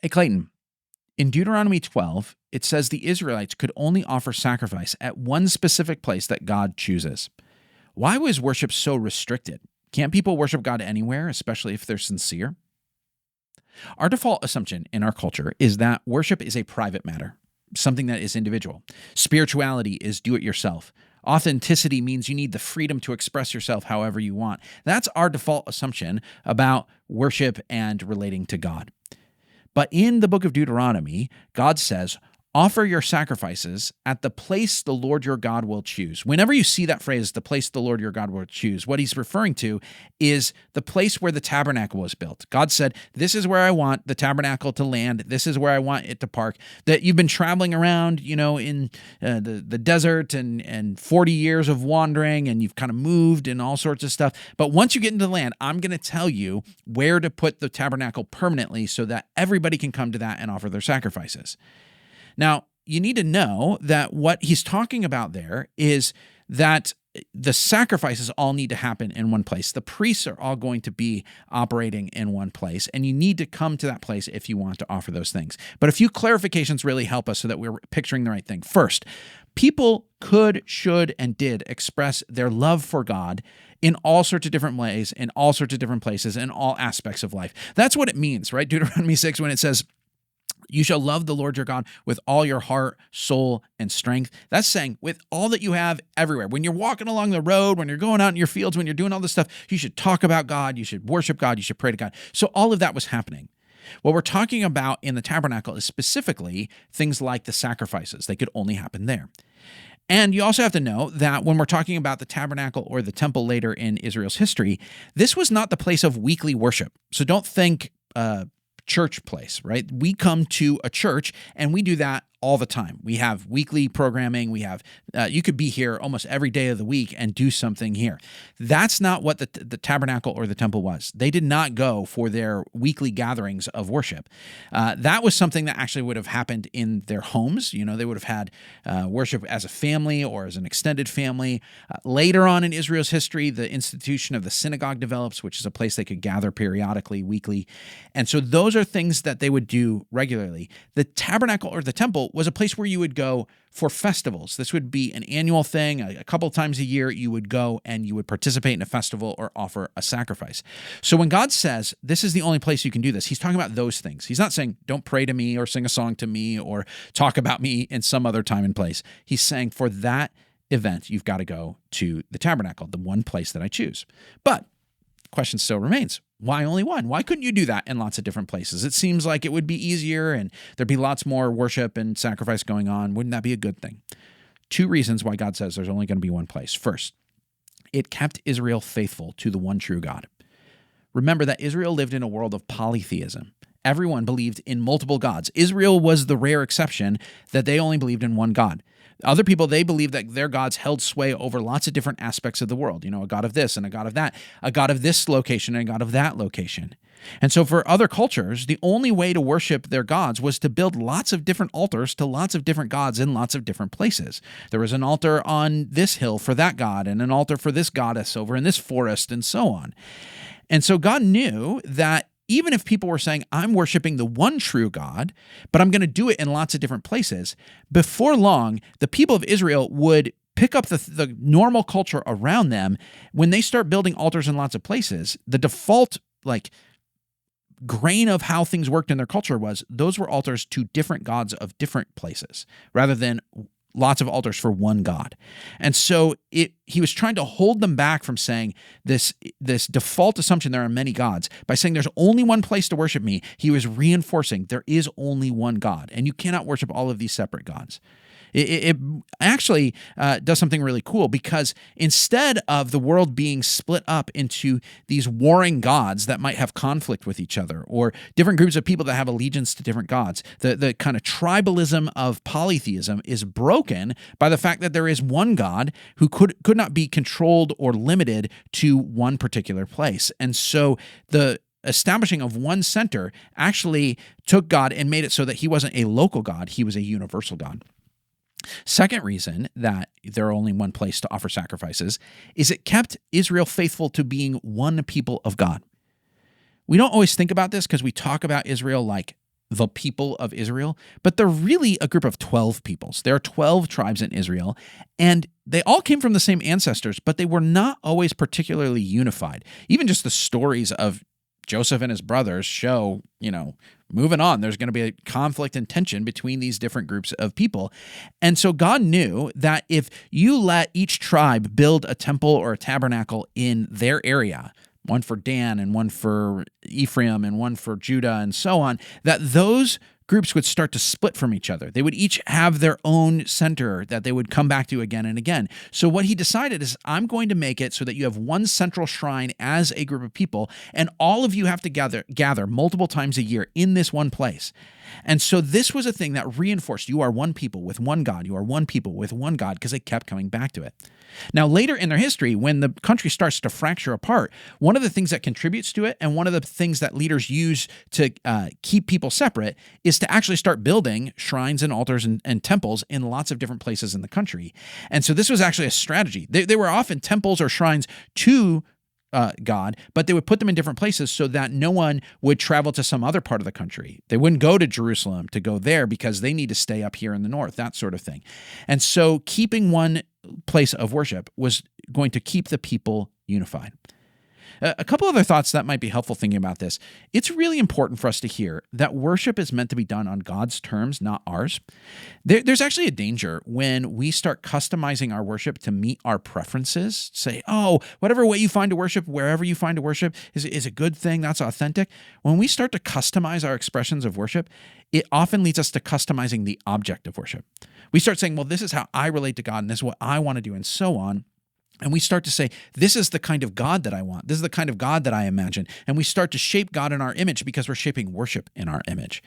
Hey, Clayton, in Deuteronomy 12, it says the Israelites could only offer sacrifice at one specific place that God chooses. Why was worship so restricted? Can't people worship God anywhere, especially if they're sincere? Our default assumption in our culture is that worship is a private matter, something that is individual. Spirituality is do it yourself. Authenticity means you need the freedom to express yourself however you want. That's our default assumption about worship and relating to God. But in the book of Deuteronomy, God says, offer your sacrifices at the place the Lord your God will choose. Whenever you see that phrase, the place the Lord your God will choose, what he's referring to is the place where the tabernacle was built. God said, this is where I want the tabernacle to land. This is where I want it to park. That you've been traveling around, in the desert and 40 years of wandering, and you've kind of moved and all sorts of stuff. But once you get into the land, I'm going to tell you where to put the tabernacle permanently so that everybody can come to that and offer their sacrifices. Now, you need to know that what he's talking about there is that the sacrifices all need to happen in one place. The priests are all going to be operating in one place, and you need to come to that place if you want to offer those things. But a few clarifications really help us so that we're picturing the right thing. First, people could, should, and did express their love for God in all sorts of different ways, in all sorts of different places, in all aspects of life. That's what it means, right? Deuteronomy 6, when it says, you shall love the Lord your God with all your heart, soul, and strength. That's saying with all that you have everywhere. When you're walking along the road, when you're going out in your fields, when you're doing all this stuff, you should talk about God, you should worship God, you should pray to God. So all of that was happening. What we're talking about in the tabernacle is specifically things like the sacrifices. They could only happen there. And you also have to know that when we're talking about the tabernacle or the temple later in Israel's history, this was not the place of weekly worship. So don't think church place, right? We come to a church and we do that all the time. We have weekly programming. We have, you could be here almost every day of the week and do something here. That's not what the tabernacle or the temple was. They did not go for their weekly gatherings of worship. That was something that actually would have happened in their homes. They would have had worship as a family or as an extended family. Later on in Israel's history, the institution of the synagogue develops, which is a place they could gather periodically, weekly. And so those are things that they would do regularly. The tabernacle or the temple was a place where you would go for festivals. This would be an annual thing. A couple times a year, you would go and you would participate in a festival or offer a sacrifice. So when God says, this is the only place you can do this, he's talking about those things. He's not saying, don't pray to me or sing a song to me or talk about me in some other time and place. He's saying for that event, you've got to go to the tabernacle, the one place that I choose. But the question still remains. Why only one? Why couldn't you do that in lots of different places? It seems like it would be easier and there'd be lots more worship and sacrifice going on. Wouldn't that be a good thing? Two reasons why God says there's only going to be one place. First, it kept Israel faithful to the one true God. Remember that Israel lived in a world of polytheism. Everyone believed in multiple gods. Israel was the rare exception that they only believed in one God. Other people, they believed that their gods held sway over lots of different aspects of the world. A god of this and a god of that, a god of this location and a god of that location. And so for other cultures, the only way to worship their gods was to build lots of different altars to lots of different gods in lots of different places. There was an altar on this hill for that god and an altar for this goddess over in this forest and so on. And so God knew that even if people were saying, I'm worshiping the one true God, but I'm going to do it in lots of different places, before long, the people of Israel would pick up the normal culture around them. When they start building altars in lots of places, the default grain of how things worked in their culture was those were altars to different gods of different places, rather than lots of altars for one God. And so he was trying to hold them back from saying this default assumption there are many gods. By saying there's only one place to worship me, he was reinforcing there is only one God, and you cannot worship all of these separate gods. It actually does something really cool, because instead of the world being split up into these warring gods that might have conflict with each other, or different groups of people that have allegiance to different gods, the kind of tribalism of polytheism is broken by the fact that there is one God who could not be controlled or limited to one particular place. And so the establishing of one center actually took God and made it so that he wasn't a local God, he was a universal God. Second reason that there are only one place to offer sacrifices is it kept Israel faithful to being one people of God. We don't always think about this because we talk about Israel like the people of Israel, but they're really a group of 12 peoples. There are 12 tribes in Israel, and they all came from the same ancestors, but they were not always particularly unified. Even just the stories of Joseph and his brothers show, moving on, there's going to be a conflict and tension between these different groups of people. And so God knew that if you let each tribe build a temple or a tabernacle in their area, one for Dan and one for Ephraim and one for Judah and so on, that those groups would start to split from each other. They would each have their own center that they would come back to again and again. So what he decided is, I'm going to make it so that you have one central shrine as a group of people, and all of you have to gather multiple times a year in this one place. And so this was a thing that reinforced you are one people with one God. You are one people with one God, because they kept coming back to it. Now, later in their history, when the country starts to fracture apart, one of the things that contributes to it, and one of the things that leaders use to keep people separate, is to actually start building shrines and altars and temples in lots of different places in the country. And so this was actually a strategy. They were often temples or shrines to God, but they would put them in different places so that no one would travel to some other part of the country. They wouldn't go to Jerusalem to go there because they need to stay up here in the north, that sort of thing. And so keeping one place of worship was going to keep the people unified. A couple other thoughts that might be helpful thinking about this. It's really important for us to hear that worship is meant to be done on God's terms, not ours. There's actually a danger when we start customizing our worship to meet our preferences. Say, whatever way you find to worship, wherever you find to worship is a good thing, that's authentic. When we start to customize our expressions of worship, it often leads us to customizing the object of worship. We start saying, well, this is how I relate to God, and this is what I want to do, and so on. And we start to say, this is the kind of God that I want. This is the kind of God that I imagine. And we start to shape God in our image because we're shaping worship in our image.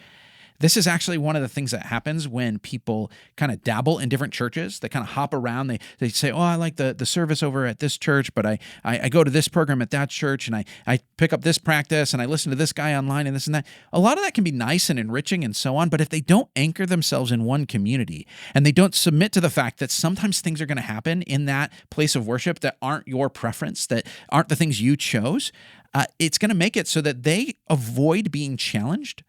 This is actually one of the things that happens when people kind of dabble in different churches. They kind of hop around. They say, I like the service over at this church, but I go to this program at that church, and I pick up this practice, and I listen to this guy online and this and that. A lot of that can be nice and enriching and so on, but if they don't anchor themselves in one community and they don't submit to the fact that sometimes things are going to happen in that place of worship that aren't your preference, that aren't the things you chose, it's going to make it so that they avoid being challenged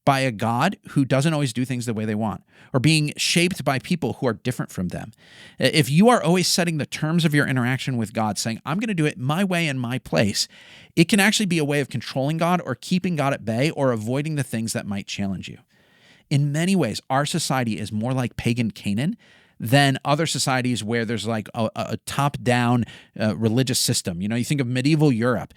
by a God who doesn't always do things the way they want, or being shaped by people who are different from them. If you are always setting the terms of your interaction with God, saying, I'm going to do it my way and my place, it can actually be a way of controlling God or keeping God at bay or avoiding the things that might challenge you. In many ways, our society is more like pagan Canaan than other societies where there's like a top-down religious system. You think of medieval Europe.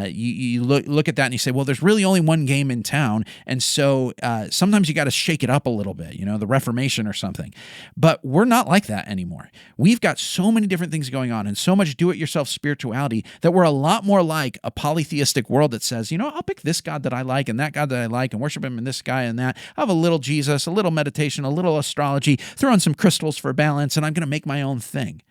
You look at that and you say, well, there's really only one game in town, and so sometimes you got to shake it up a little bit, the Reformation or something. But we're not like that anymore. We've got so many different things going on and so much do-it-yourself spirituality that we're a lot more like a polytheistic world that says, I'll pick this God that I like and that God that I like and worship him and this guy and that. I'll have a little Jesus, a little meditation, a little astrology, throw in some crystals for balance, and I'm going to make my own thing.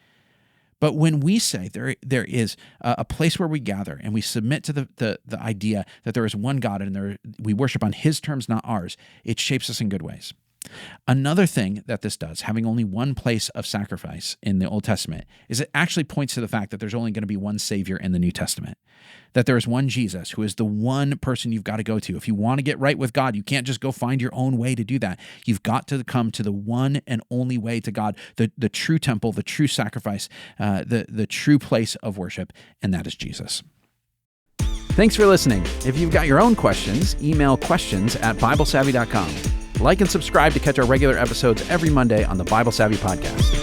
But when we say there is a place where we gather and we submit to the idea that there is one God and we worship on his terms, not ours, it shapes us in good ways. Another thing that this does, having only one place of sacrifice in the Old Testament, is it actually points to the fact that there's only going to be one Savior in the New Testament, that there is one Jesus who is the one person you've got to go to. If you want to get right with God, you can't just go find your own way to do that. You've got to come to the one and only way to God, the true temple, the true sacrifice, the true place of worship, and that is Jesus. Thanks for listening. If you've got your own questions, email questions@BibleSavvy.com. Like and subscribe to catch our regular episodes every Monday on the Bible Savvy Podcast.